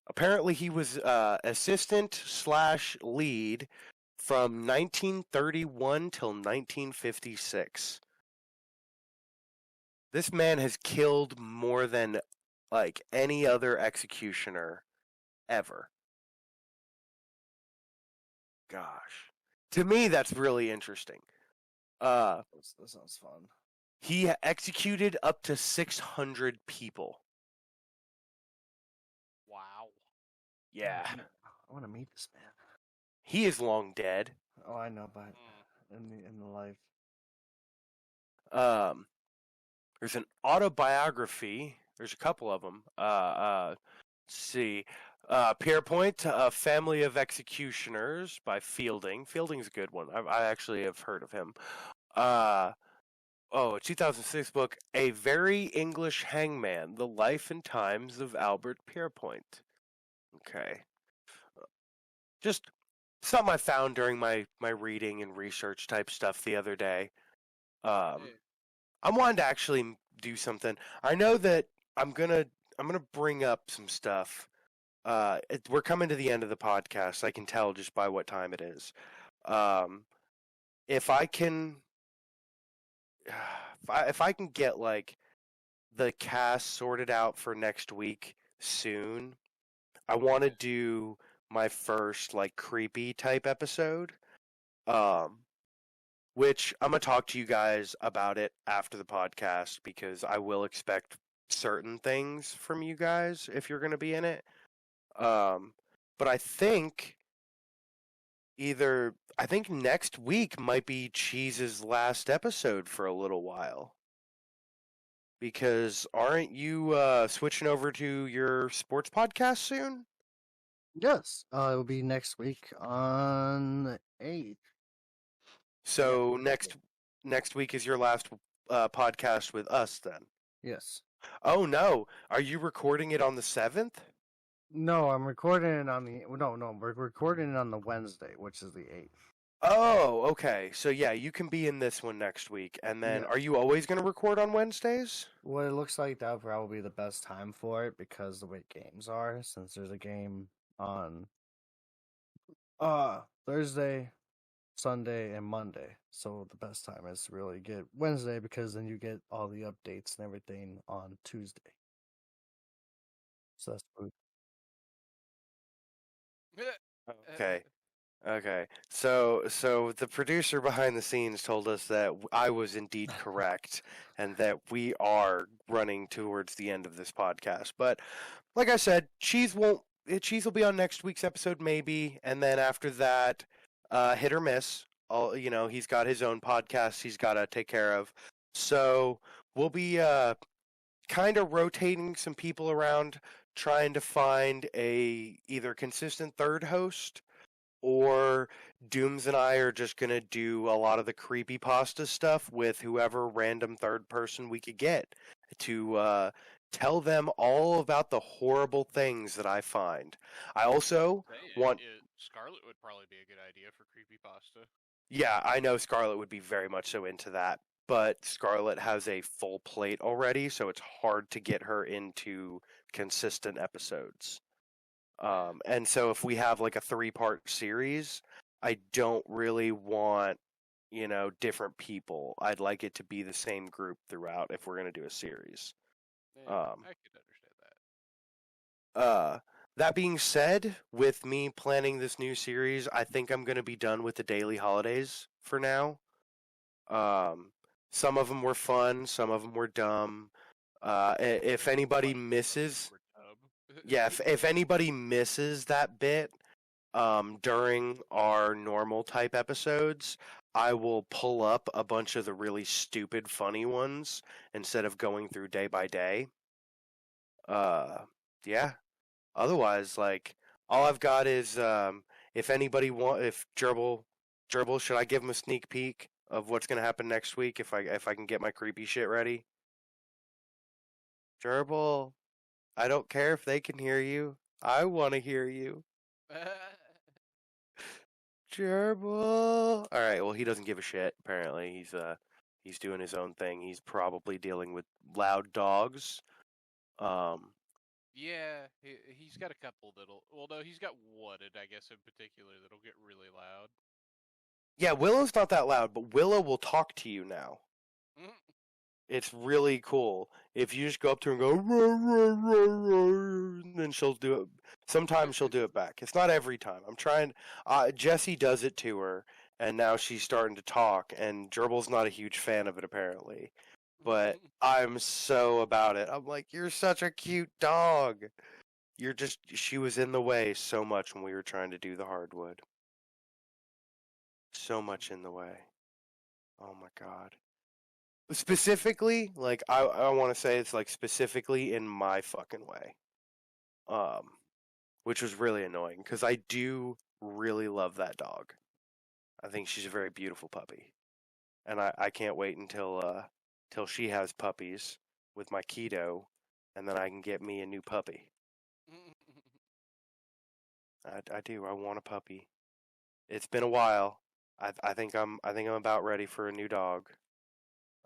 A: Apparently, he was assistant/lead from 1931 till 1956. This man has killed more than like any other executioner ever. Gosh. To me, that's really interesting.
B: That sounds fun.
A: He executed up to 600 people.
C: Wow.
A: Yeah.
B: I want to meet this man.
A: He is long dead.
B: Oh, I know, but in the life.
A: There's an autobiography. There's a couple of them. Let's see. Pierrepoint, A Family of Executioners by Fielding. Fielding's a good one. I actually have heard of him. A 2006 book, A Very English Hangman, The Life and Times of Albert Pierrepoint. Okay. Just something I found during my reading and research type stuff the other day. I wanted to actually do something. I know that I'm gonna bring up some stuff. We're coming to the end of the podcast. I can tell just by what time it is. If I can, if I can get like the cast sorted out for next week soon, I want to do my first like creepy type episode. Which I'm gonna talk to you guys about it after the podcast because I will expect certain things from you guys if you're gonna be in it. But I think next week might be Cheese's last episode for a little while. Because aren't you switching over to your sports podcast soon?
B: Yes, it will be next week on the 8th.
A: So next week is your last podcast with us then.
B: Yes.
A: Oh no, are you recording it on the 7th?
B: No, I'm recording it on the no, we're recording it on the Wednesday, which is the 8th.
A: Oh, okay. So yeah, you can be in this one next week. And then
B: Yeah.
A: are you always going to record on Wednesdays?
B: Well, it looks like that would probably be the best time for it because the way games are, since there's a game on Thursday, Sunday, and Monday. So the best time is to really get Wednesday because then you get all the updates and everything on Tuesday. So that's good.
A: Okay. Okay. So the producer behind the scenes told us that I was indeed correct and that we are running towards the end of this podcast. But like I said, Cheese will be on next week's episode maybe, and then after that, hit or miss. He's got his own podcast he's got to take care of. So we'll be kind of rotating some people around, trying to find a either consistent third host, or Dooms and I are just gonna do a lot of the creepypasta stuff with whoever random third person we could get to tell them all about the horrible things that I find. I also want.
C: Scarlet would probably be a good idea for creepypasta.
A: Yeah, I know Scarlet would be very much so into that, but Scarlet has a full plate already, so it's hard to get her into consistent episodes. And so if we have like a 3-part series, I don't really want, different people. I'd like it to be the same group throughout if we're going to do a series.
C: Yeah, I could understand that.
A: That being said, with me planning this new series, I think I'm going to be done with the daily holidays for now. Some of them were fun, some of them were dumb. If anybody misses, if anybody misses that bit during our normal type episodes, I will pull up a bunch of the really stupid funny ones instead of going through day by day. Yeah. Otherwise, like, all I've got is if Gerbil, should I give him a sneak peek of what's gonna happen next week if I can get my creepy shit ready? Gerbil, I don't care if they can hear you. I want to hear you. Gerbil. All right. Well, he doesn't give a shit. Apparently, he's doing his own thing. He's probably dealing with loud dogs.
C: Yeah, he's got a couple that'll. Well, no, he's got one, I guess in particular that'll get really loud.
A: Yeah, Willow's not that loud, but Willow will talk to you now. It's really cool. If you just go up to her and go, roar, roar, roar, roar, then she'll do it. Sometimes she'll do it back. It's not every time. I'm trying. Jessie does it to her, and now she's starting to talk, and Gerbil's not a huge fan of it, apparently. But I'm so about it. I'm like, you're such a cute dog. She was in the way so much when we were trying to do the hardwood. So much in the way. Oh my god. Specifically, like, I want to say it's like specifically in my fucking way. Which was really annoying because I do really love that dog. I think she's a very beautiful puppy. And I can't wait until she has puppies with my keto, and then I can get me a new puppy. I do. I want a puppy. It's been a while. I think I'm about ready for a new dog.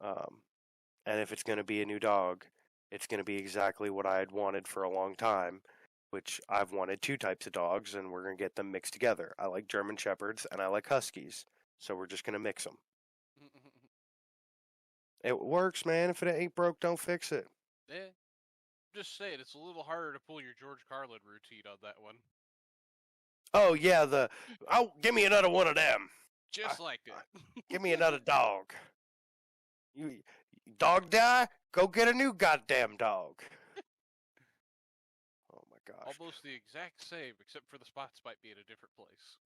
A: And if it's going to be a new dog, it's going to be exactly what I had wanted for a long time, which I've wanted 2 types of dogs, and we're going to get them mixed together. I like German Shepherds, and I like Huskies, so we're just going to mix them. It works, man. If it ain't broke, don't fix it.
C: Yeah. Just saying, it's a little harder to pull your George Carlin routine on that one.
A: Oh yeah, give me another one of them.
C: Just like that.
A: Give me another dog. You dog die? Go get a new goddamn dog. Oh my gosh.
C: Almost the exact same, except for the spots might be in a different place.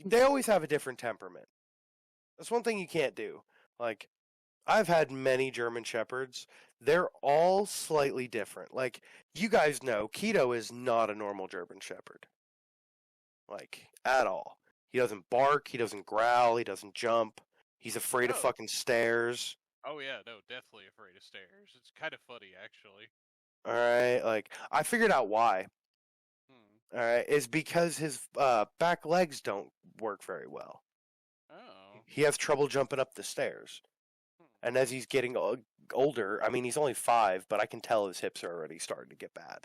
A: They always have a different temperament. That's one thing you can't do. Like, I've had many German Shepherds. They're all slightly different. Like, you guys know, Keto is not a normal German Shepherd. Like, at all. He doesn't bark, he doesn't growl, he doesn't jump. He's afraid of
C: Oh.
A: fucking stairs.
C: Oh yeah, no, definitely afraid of stairs. It's kind of funny, actually.
A: Alright, like, I figured out why.
C: Hmm.
A: Alright, is because his back legs don't work very well.
C: Oh.
A: He has trouble jumping up the stairs. And as he's getting older, I mean, he's only 5, but I can tell his hips are already starting to get bad.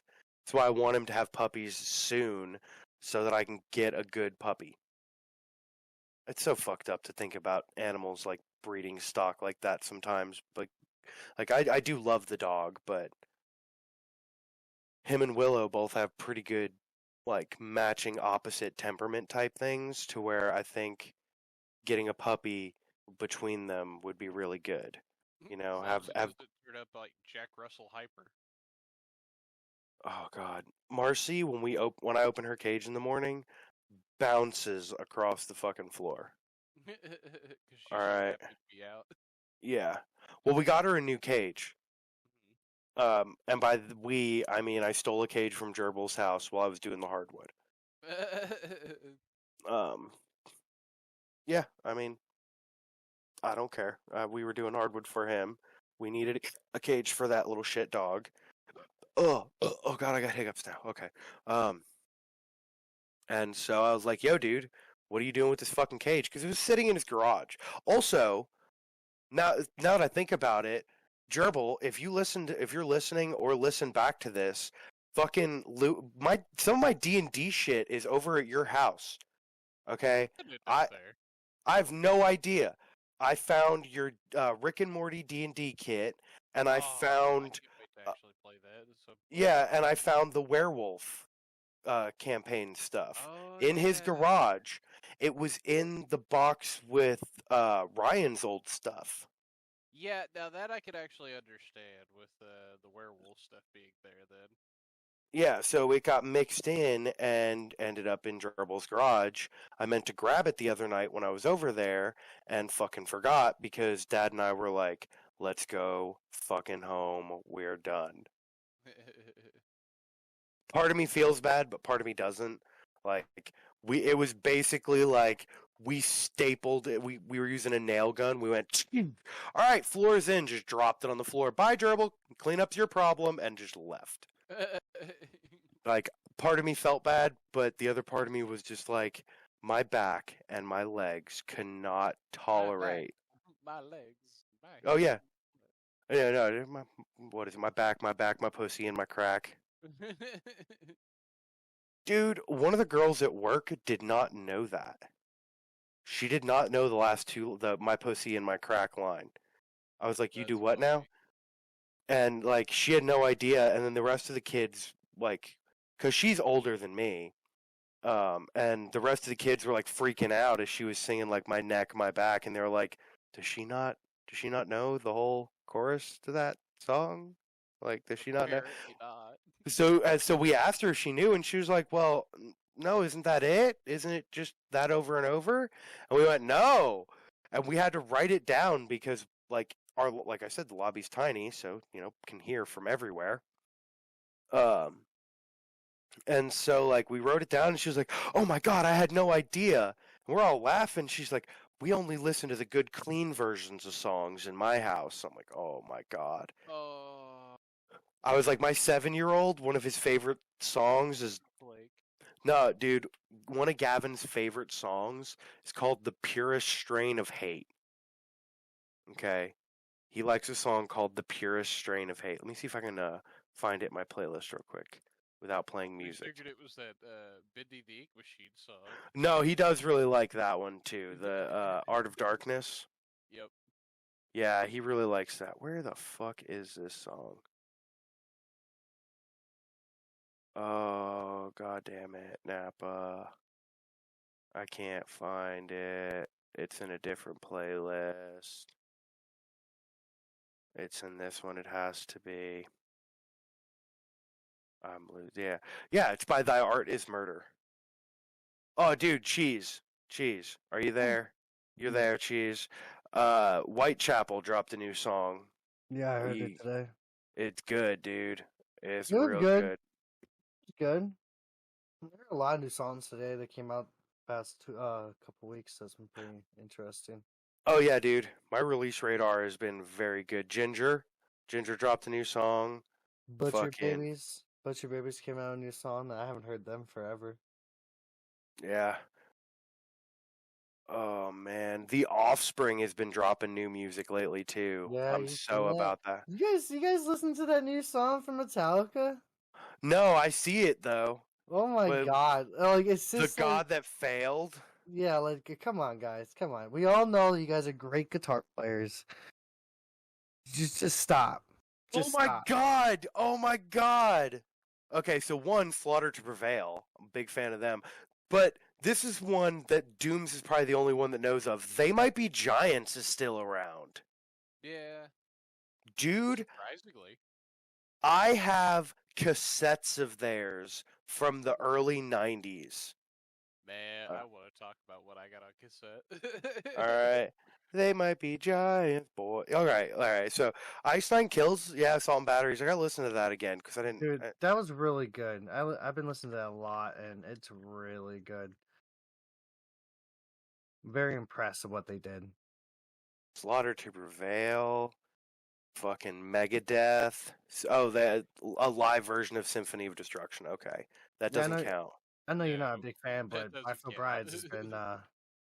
A: That's why I want him to have puppies soon, so that I can get a good puppy. It's so fucked up to think about animals like breeding stock like that sometimes. But like I do love the dog, but him and Willow both have pretty good like matching opposite temperament type things, to where I think getting a puppy between them would be really good. You know, have
C: It turned up like Jack Russell hyper.
A: Oh God, Marcy, when I open her cage in the morning, bounces across the fucking floor.
C: She's
A: All right.
C: happy to be out.
A: Yeah. Well, we got her a new cage. And by we, I mean I stole a cage from Gerbil's house while I was doing the hardwood. Yeah, I mean, I don't care. We were doing hardwood for him. We needed a cage for that little shit dog. Oh God, I got hiccups now. Okay. And so I was like, yo, dude, what are you doing with this fucking cage? Because it was sitting in his garage. Also, now that I think about it, Gerbil, if you're listening or listen back to this, fucking some of my D&D shit is over at your house. Okay? I have no idea. I found your Rick and Morty D&D kit, and I found
C: I can't wait to actually play that.
A: yeah, and I found the werewolf campaign stuff in his garage. It was in the box with Ryan's old stuff.
C: Yeah, now that I could actually understand with the werewolf stuff being there then.
A: Yeah, so it got mixed in and ended up in Gerbil's garage. I meant to grab it the other night when I was over there and fucking forgot, because Dad and I were like, let's go fucking home. We're done. Part of me feels bad, but part of me doesn't. Like, it was basically like we stapled it. We were using a nail gun. We went, all right, floor's in. Just dropped it on the floor. Bye, Gerbil. Clean up your problem, and just left. Like, part of me felt bad, but the other part of me was just like, my back and my legs cannot tolerate.
C: My legs.
A: Oh yeah. Yeah, no. What is it? My back, my pussy, and my crack. Dude, one of the girls at work did not know that. She did not know the last two, my pussy and my crack line. I was like, you do what now? And like, she had no idea. And then the rest of the kids, like, because she's older than me, and the rest of the kids were like freaking out as she was singing like my neck, my back, and they were like, does she not know the whole chorus to that song? Like, does she not know? So we asked her if she knew, and she was like, well, no, isn't that it? Isn't it just that over and over? And we went, no. And we had to write it down because, like I said, the lobby's tiny, so, can hear from everywhere. And so, like, we wrote it down, and she was like, oh my God, I had no idea. And we're all laughing. She's like, we only listen to the good, clean versions of songs in my house. I'm like, oh my God. I was like, my 7-year-old, one of his favorite songs is... No, dude, one of Gavin's favorite songs is called The Purest Strain of Hate. Okay? He likes a song called The Purest Strain of Hate. Let me see if I can find it in my playlist real quick without playing music.
C: I figured it was that Bindi the Ink Machine song.
A: No, he does really like that one too. The Art of Darkness.
C: Yep.
A: Yeah, he really likes that. Where the fuck is this song? Oh, god damn it, Nappa. I can't find it. It's in a different playlist. It's in this one, it has to be. Yeah, it's by Thy Art Is Murder. Oh, dude, Cheese. Are you there? You're there, Cheese. Whitechapel dropped a new song.
B: Yeah, I heard it today.
A: It's good, dude. It's
B: It was
A: real
B: good.
A: good.
B: It's good. There are a lot of new songs today that came out past couple weeks. That's been pretty interesting.
A: Oh yeah, dude. My release radar has been very good. Ginger dropped a new song.
B: Butcher Babies came out with a new song. I haven't heard them forever.
A: Yeah. Oh man, The Offspring has been dropping new music lately too.
B: Yeah,
A: I'm so about that.
B: You guys listen to that new song from Metallica?
A: No, I see it though.
B: Oh my god! Like it's just
A: the god that failed.
B: Yeah, like come on, guys, come on. We all know you guys are great guitar players. Just stop. Just
A: stop. God! Oh my god! Okay, so one, Slaughter to Prevail. I'm a big fan of them, but this is one that Dooms is probably the only one that knows of. They Might Be Giants is still around.
C: Yeah.
A: Dude,
C: surprisingly,
A: I have cassettes of theirs from the early 90s.
C: Man, I want to talk about what I got on cassette.
A: Alright. They Might Be Giants, boy. Alright. So, Ice Nine Kills, yeah, Salt and Batteries. I gotta listen to that again, because I didn't...
B: Dude, that was really good. I've been listening to that a lot, and it's really good. Very impressed with what they did.
A: Slaughter to Prevail, fucking Megadeth. Oh, a live version of Symphony of Destruction. Okay, that doesn't count.
B: I know you're not a big fan, but Life for Brides has been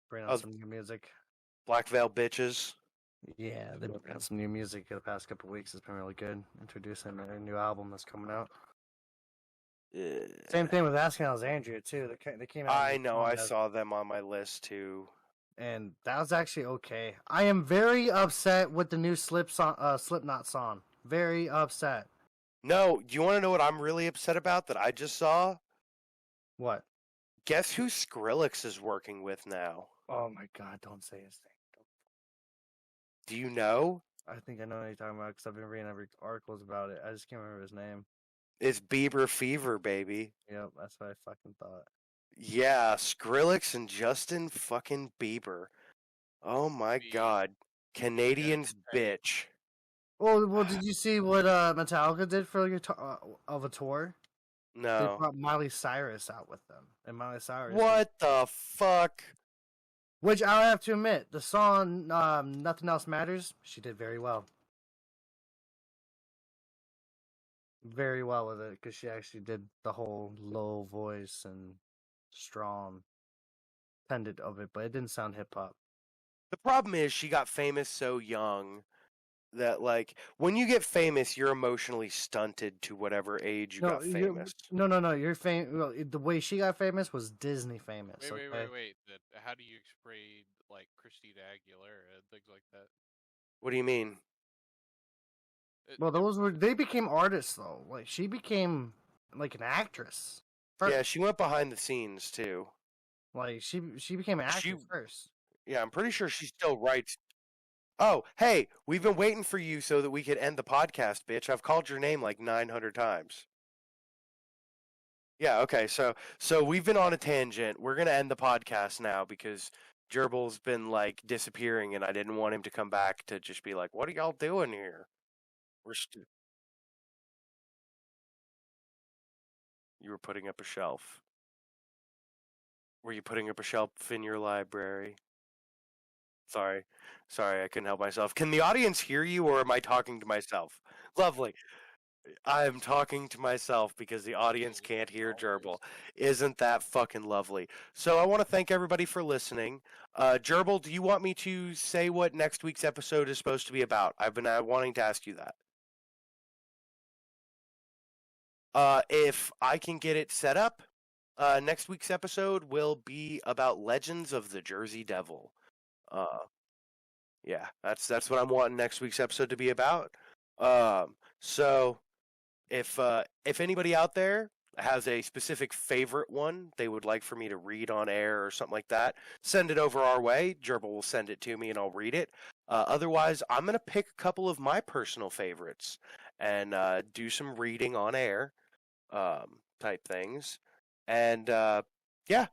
B: bringing out some new music.
A: Black Veil Bitches.
B: Yeah, they've been bringing out some new music in the past couple weeks. It's been really good. Introducing their new album that's coming out. Same thing with Asking Alexandria too. They came out.
A: I know. I saw them on my list too.
B: And that was actually okay. I am very upset with the new Slipknot song. Very upset.
A: No, do you want to know what I'm really upset about that I just saw?
B: What?
A: Guess who Skrillex is working with now?
B: Oh my god, don't say his name.
A: Do you know?
B: I think I know what you're talking about because I've been reading every articles about it. I just can't remember his name.
A: It's Bieber Fever, baby.
B: Yep, that's what I fucking thought.
A: Yeah, Skrillex and Justin fucking Bieber. Oh my god. Canadians bitch.
B: Well, did you see what Metallica did for a tour?
A: No.
B: They brought Miley Cyrus out with them. And Miley Cyrus.
A: What the fuck?
B: Which I'll have to admit, the song Nothing Else Matters, she did very well. Very well with it, because she actually did the whole low voice and strong pendant of it, but it didn't sound hip hop.
A: The problem is she got famous so young that, like, when you get famous, you're emotionally stunted to whatever age you got famous.
B: No. You're famous. Well, the way she got famous was Disney famous.
C: Wait. How do you explain like Christina Aguilera and things like that?
A: What do you mean?
B: Well, they became artists though. Like she became like an actress.
A: Yeah, she went behind the scenes too.
B: Like she became an actress first.
A: Yeah, I'm pretty sure she still writes. Oh, hey, we've been waiting for you so that we could end the podcast, bitch. I've called your name like 900 times. Yeah, okay, so we've been on a tangent. We're going to end the podcast now because Gerbil's been, like, disappearing, and I didn't want him to come back to just be like, what are y'all doing here? You were putting up a shelf. Were you putting up a shelf in your library? Sorry, I couldn't help myself. Can the audience hear you, or am I talking to myself? Lovely. I'm talking to myself because the audience can't hear Gerbil. Isn't that fucking lovely? So I want to thank everybody for listening. Gerbil, do you want me to say what next week's episode is supposed to be about? I've been wanting to ask you that. If I can get it set up, next week's episode will be about Legends of the Jersey Devil. Yeah, that's what I'm wanting next week's episode to be about. So if anybody out there has a specific favorite one they would like for me to read on air or something like that, send it over our way. Gerbil will send it to me and I'll read it. Otherwise, I'm gonna pick a couple of my personal favorites and do some reading on air, type things. And yeah,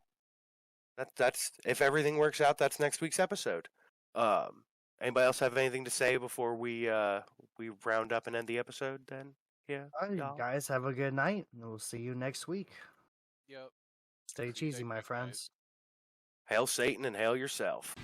A: that's if everything works out, that's next week's episode. Um, Anybody else have anything to say before we round up and end the episode? Then yeah,
B: All right, you
A: y'all.
B: guys have a good night, and we'll see you next week.
C: Yep.
B: Stay
C: See you
B: cheesy,
C: next
B: my
C: week, guys.
B: friends.
A: Hail Satan and hail yourself.